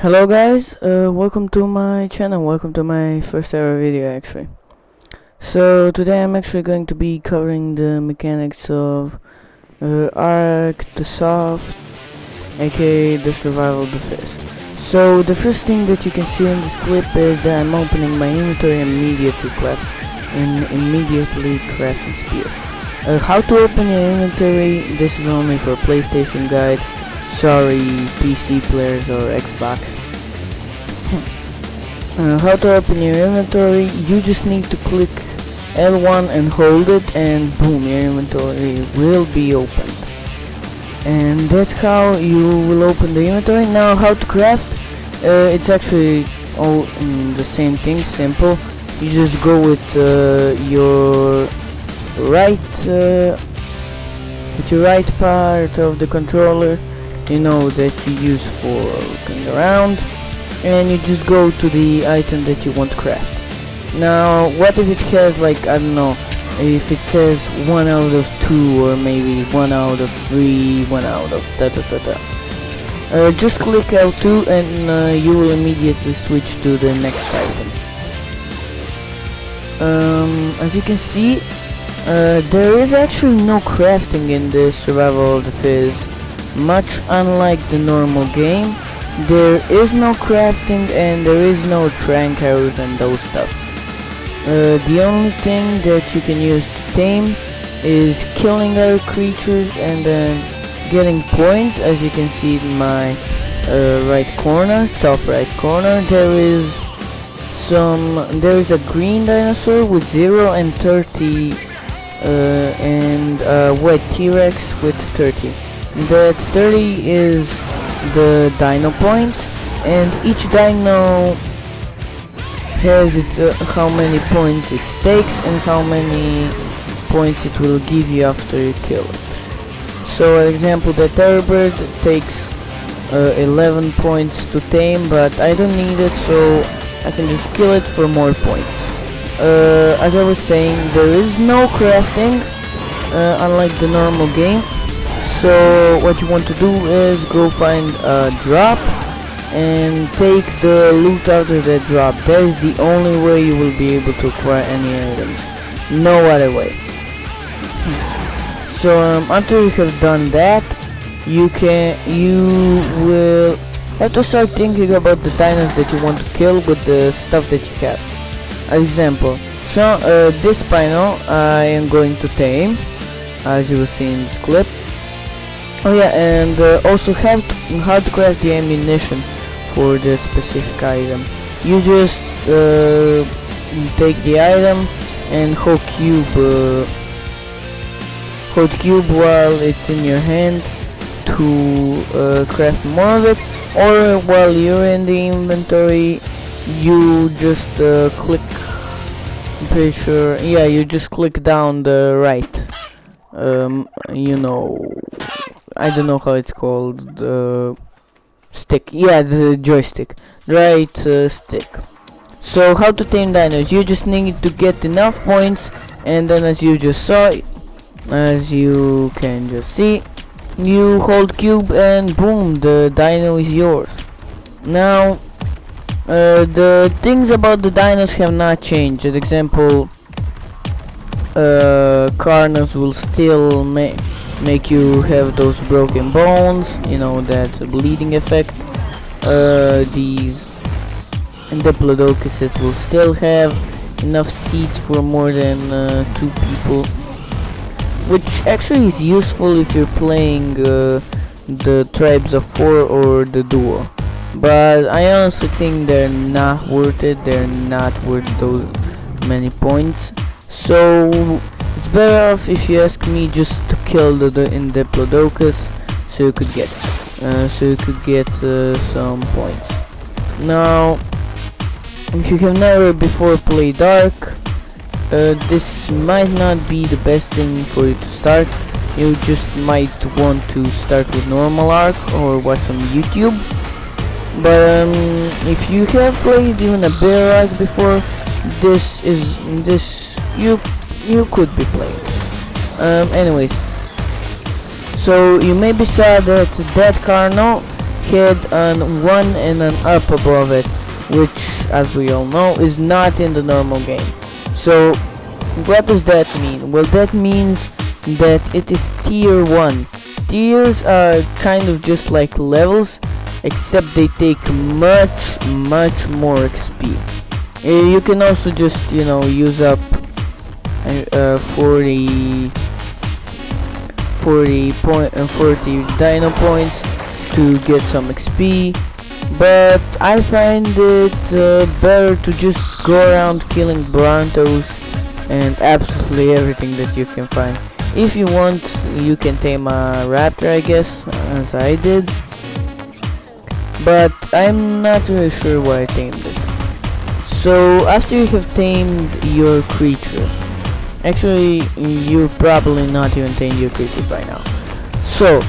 Hello guys, welcome to my channel, welcome to my first ever video actually. So today I'm actually going to be covering the mechanics of ARK TSOTF, aka the survival of the fittest. So the first thing that you can see in this clip is that I'm opening my inventory and immediately crafting spears. How to open your inventory, this is only for PlayStation guide. Sorry, PC players or Xbox. How to open your inventory, you just need to click L1 and hold it, and boom, your inventory will be opened. And that's how you will open the inventory. Now how to craft, it's actually all the same thing, simple. You just go with your right part of the controller, that you use for looking around, and you just go to the item that you want to craft. Now what if it has, like, I don't know, if it says 1 out of 2 or maybe 1 out of 3, 1 out of just click L2 and you will immediately switch to the next item. As you can see, there is actually no crafting in this survival of the fittest. Much unlike the normal game, there is no crafting and there is no trank arrows and those stuff. The only thing that you can use to tame is killing other creatures and then getting points. As you can see in my top right corner, there is a green dinosaur with 0 and 30 and a white T-Rex with 30. That 30 is the dino points, and each dino has how many points it takes and how many points it will give you after you kill it. So, for example, the terror bird takes 11 points to tame, but I don't need it, so I can just kill it for more points. As I was saying, there is no crafting, unlike the normal game. So what you want to do is go find a drop and take the loot out of that drop. That is the only way you will be able to acquire any items. No other way. So after you have done that, you will have to start thinking about the dinos that you want to kill with the stuff that you have. Example, so this Spino I am going to tame, as you will see in this clip. Oh yeah, and also how to craft the ammunition for the specific item. You just take the item and hold cube while it's in your hand to craft more of it, or while you're in the inventory, you just click. I'm pretty sure. Yeah, you just click down the right. I don't know how it's called, stick, yeah, the joystick, right stick. So how to tame dinos, you just need to get enough points, and then as you can just see, you hold cube and boom, the dino is yours. Now the things about the dinos have not changed. For example, Carnos will still make you have those broken bones, that bleeding effect. These Diplodocuses will still have enough seeds for more than 2 people, which actually is useful if you're playing the tribes of 4 or the duo. But I honestly think they're not worth it. They're not worth those many points. So it's better off, if you ask me, just to kill the Diplodocus so you could get some points. Now, if you have never before played ARK, this might not be the best thing for you to start. You just might want to start with normal ARK or watch some YouTube. But if you have played even a better ARK before, you could be playing. Anyways, so you maybe saw that Carno, had an 1 and an up above it, which, as we all know, is not in the normal game. So what does that mean? Well, that means that it is tier 1. Tiers are kind of just like levels, except they take much more XP. You can also just, you know, use up 40 dino points to get some XP, but I find it better to just go around killing Brontos and absolutely everything that you can find. If you want, you can tame a raptor, I guess, as I did, but I'm not really sure why I tamed it. So after you have tamed your creature, actually you're probably not even tamed your creature by now, so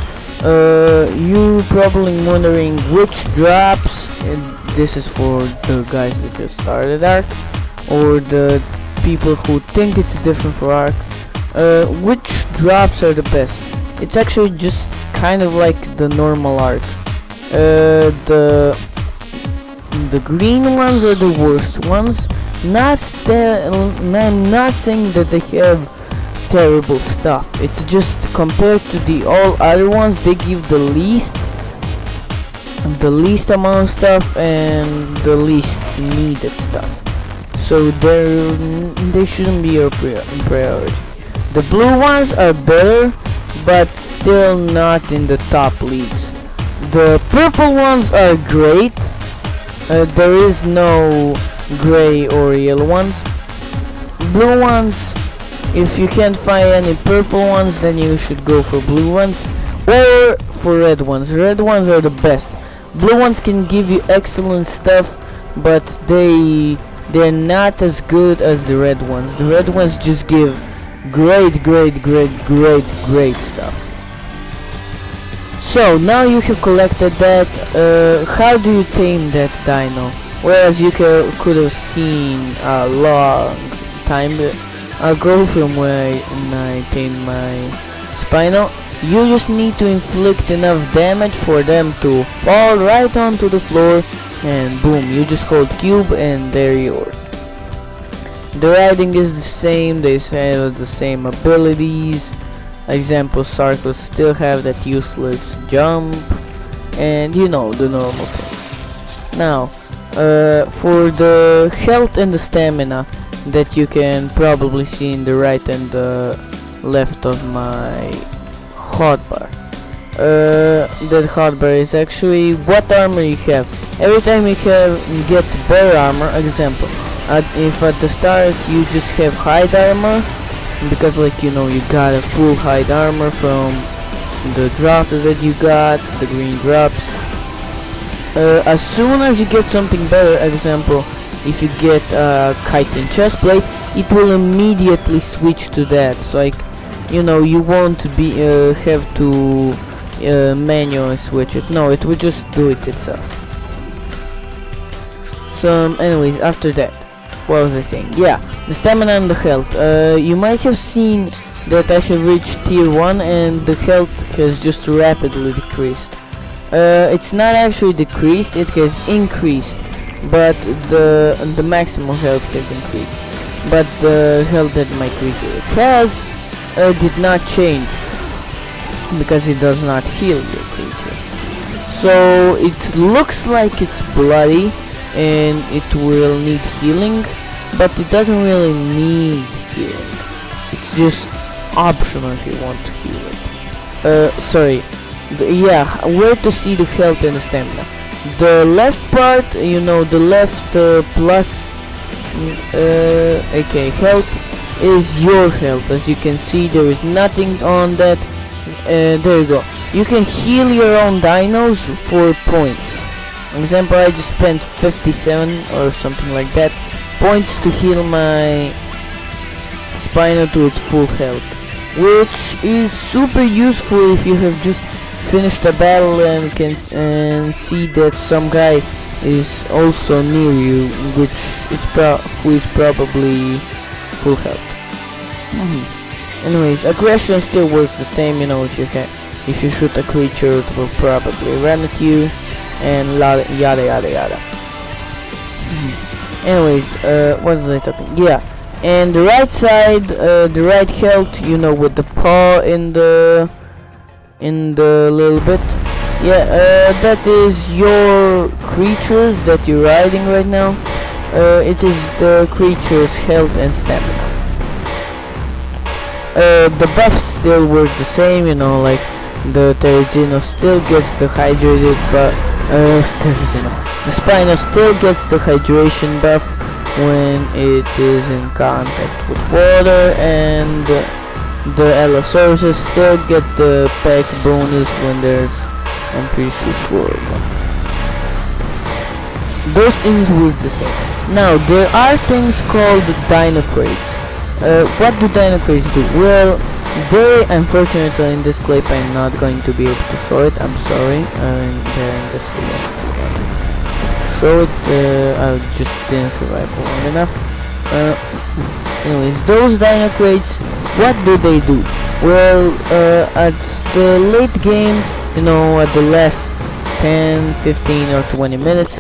you're probably wondering which drops, and this is for the guys who just started ARK, or the people who think it's different for ARK, which drops are the best. It's actually just kind of like the normal ARK. The green ones are the worst ones. I'm not saying that they have terrible stuff. It's just compared to the all other ones, they give the least amount of stuff and the least needed stuff. So they shouldn't be your priority. The blue ones are better, but still not in the top leagues. The purple ones are great. There is no gray or yellow ones. Blue ones, if you can't find any purple ones, then you should go for blue ones or for red ones. Red ones are the best. Blue ones can give you excellent stuff, but they're not as good as the red ones. The red ones just give great stuff. So now you have collected that. How do you tame that dino? Well, as you could have seen a long time ago from where I tamed my Spino, you just need to inflict enough damage for them to fall right onto the floor, and boom, you just hold cube and they're yours. The riding is the same, they have the same abilities. Example, Sarkos still have that useless jump, and you know, the normal thing. Now, for the health and the stamina that you can probably see in the right and the left of my hotbar. That hotbar is actually what armor you have. Every time you get bear armor, example, if at the start you just have hide armor, because like, you know, you got a full hide armor from the drop that you got, the green drops. As soon as you get something better, example, if you get a chitin chestplate, it will immediately switch to that. So like, you know, you won't be have to manually switch it. No, it will just do it itself. So anyways, after that, what was I saying? Yeah, the stamina and the health. You might have seen that I have reached tier 1 and the health has just rapidly decreased. It's not actually decreased, it has increased, but the maximum health has increased. But the health that my creature has did not change, because it does not heal your creature. So it looks like it's bloody and it will need healing, but it doesn't really need healing. It's just optional if you want to heal it. Sorry. Yeah, where to see the health and the stamina? The left part, you know, the left plus okay, health is your health. As you can see, there is nothing on that. There you go. You can heal your own dinos for points. Example, I just spent 57 or something like that points to heal my Spino to its full health, which is super useful if you have just finished a battle and can see that some guy is also near you, which is who is probably full health. Anyways, aggression still works the same. You know, if you shoot a creature, it will probably run at you. and yada yada yada. Anyways, what was I talking? Yeah, and the right side, the right health, you know, with the paw in the little bit. Yeah, that is your creatures that you're riding right now. It is the creature's health and stamina. The buffs still work the same, you know, like the Terrazino still gets the hydrated, but the Spino still gets the hydration buff when it is in contact with water, and the Allosaurus still get the pack bonus when there's, I'm pretty sure, 4 of them. Those things work the same. Now, there are things called Dino Crates. What do Dino Crates do? Well, they, unfortunately, in this clip I'm not going to be able to show it. I'm sorry. In this video. Show it. I just didn't survive long enough. Anyways, those Dino Crates, what do they do? Well, at the late game, you know, at the last 10, 15 or 20 minutes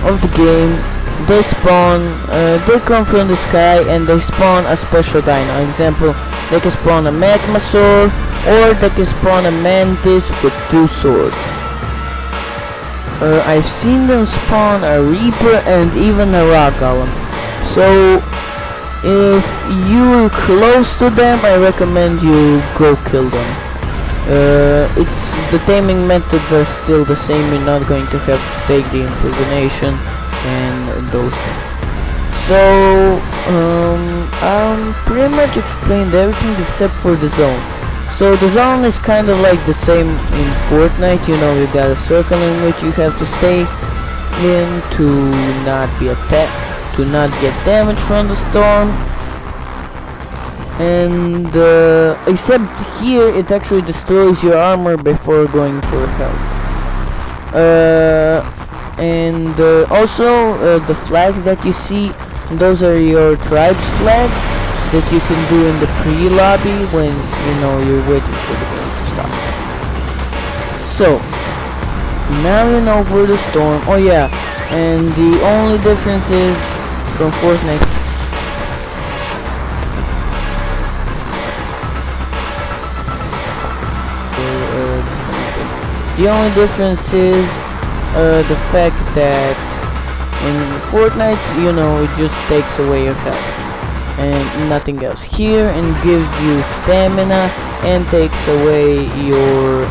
of the game, they spawn, they come from the sky and they spawn a special dino. Example, they can spawn a Magmasaur, or they can spawn a Mantis with 2 swords. I've seen them spawn a Reaper and even a Rock Golem. So if you're close to them, I recommend you go kill them. It's the taming methods are still the same. You're not going to have to take the impersonation and those things. So pretty much explained everything except for the zone. So the zone is kind of like the same in Fortnite. You know, you got a circle in which you have to stay in to not be attacked, to not get damaged from the storm. And except here it actually destroys your armor before going for health. And also the flags that you see, those are your tribe's flags that you can do in the pre-lobby when, you know, you're waiting for the game to stop. So now you know for the storm. Oh yeah, and the only difference is from Fortnite. The only difference is the fact that in Fortnite, you know, it just takes away your health and nothing else. Here, it gives you stamina and takes away your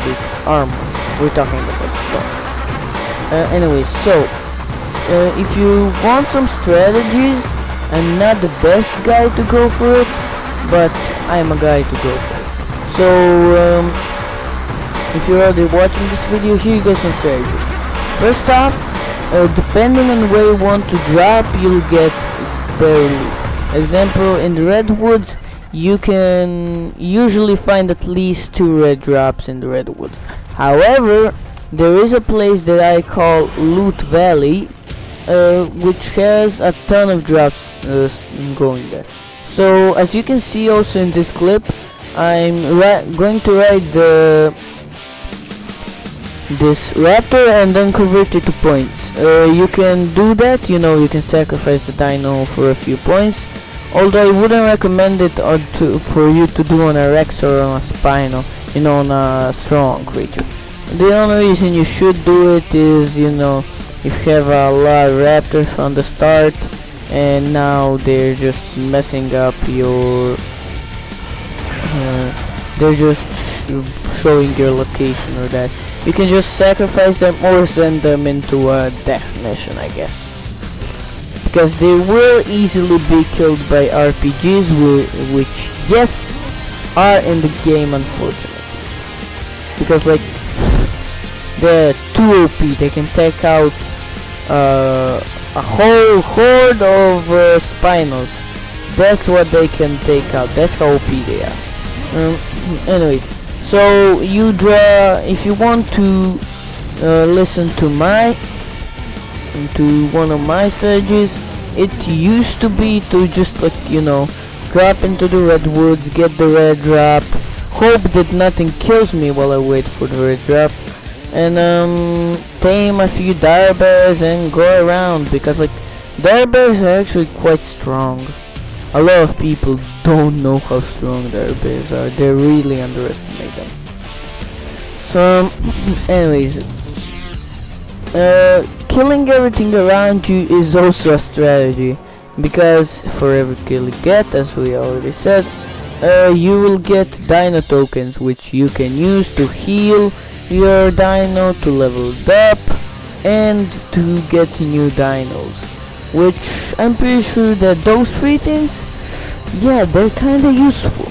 this armor. We're talking about stuff. Anyway, so if you want some strategies, I'm not the best guy to go for it, but I'm a guy to go for it. So if you're already watching this video, here you go some strategies. First off, depending on where you want to drop, you'll get better loot. Example, in the redwoods, you can usually find at least 2 red drops in the redwoods. However, there is a place that I call Loot Valley, which has a ton of drops going there. So as you can see also in this clip, I'm going to ride this raptor and then convert it to points. You can do that, you know, you can sacrifice the dino for a few points, although I wouldn't recommend it for you to do on a Rex or on a Spino, you know, on a strong creature. The only reason you should do it is, you know, if you have a lot of raptors from the start and now they're just messing up your they're just showing your location or that. You can just sacrifice them or send them into a death mission, I guess. Because they will easily be killed by RPGs, which, yes, are in the game, unfortunately. Because, like, they're too OP. They can take out a whole horde of Spinos. That's what they can take out. That's how OP they are. Anyways, so you draw, if you want to listen to one of my strategies, it used to be to just, like, you know, drop into the redwoods, get the red drop, hope that nothing kills me while I wait for the red drop, and tame a few dire bears and go around, because like dire bears are actually quite strong. A lot of people don't know how strong dire bears are. They really underestimate them. So anyways, killing everything around you is also a strategy, because for every kill you get, as we already said, you will get dino tokens, which you can use to heal your dino, to level it up, and to get new dinos. Which I'm pretty sure that those three things, yeah, they're kinda useful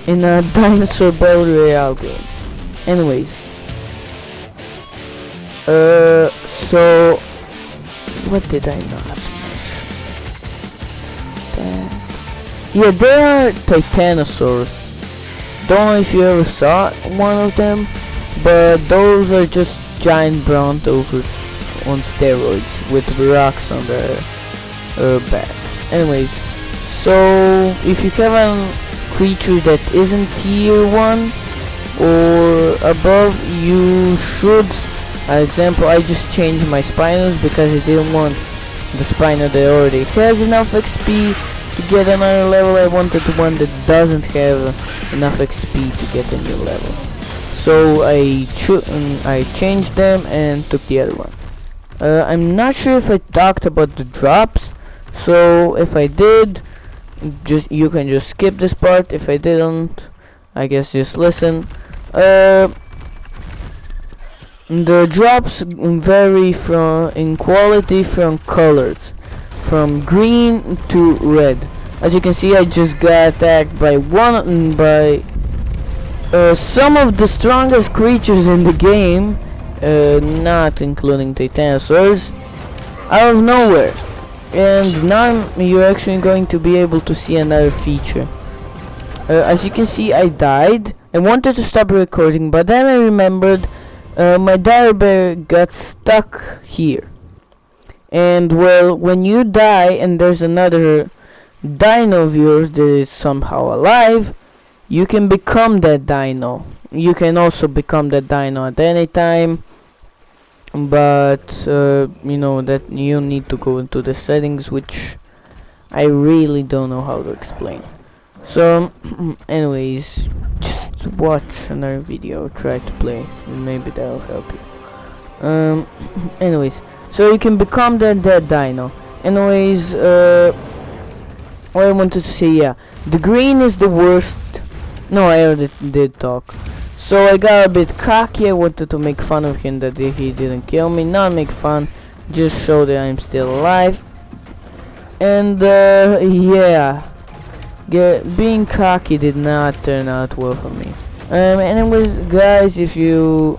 in a dinosaur battle royale game. Anyways, so what did I not mention? Yeah, they are titanosaurs. Don't know if you ever saw one of them, but those are just giant brontosaurs on steroids with rocks on their backs. Anyways, so if you have a creature that isn't tier 1 or above, you should, example, I just changed my Spinos because I didn't want the Spino that already has enough XP to get another level. I wanted one that doesn't have enough XP to get a new level. So I changed them and took the other one. I'm not sure if I talked about the drops, so if I did, you can just skip this part. If I didn't, I guess just listen. The drops vary in quality from colors, from green to red. As you can see, I just got attacked by some of the strongest creatures in the game, not including titanosaurs, out of nowhere. And now you're actually going to be able to see another feature. As you can see, I died. I wanted to stop recording, but then I remembered my dire bear got stuck here. And well, when you die and there's another dino of yours that is somehow alive, you can become that dino. You can also become that dino at any time, but you know that you need to go into the settings, which I really don't know how to explain. So anyways, just watch another video, try to play, and maybe that'll help you. Anyways, so you can become that dino. Anyways, what I wanted to say, yeah, the green is the worst. No, I already did talk. So I got a bit cocky. I wanted to make fun of him that he didn't kill me. Not make fun, just show that I'm still alive. And yeah, being cocky did not turn out well for me. Anyways, guys, if you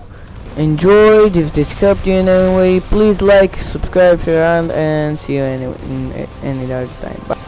enjoyed, if this helped you in any way, please like, subscribe, share around, and see you any other time. Bye.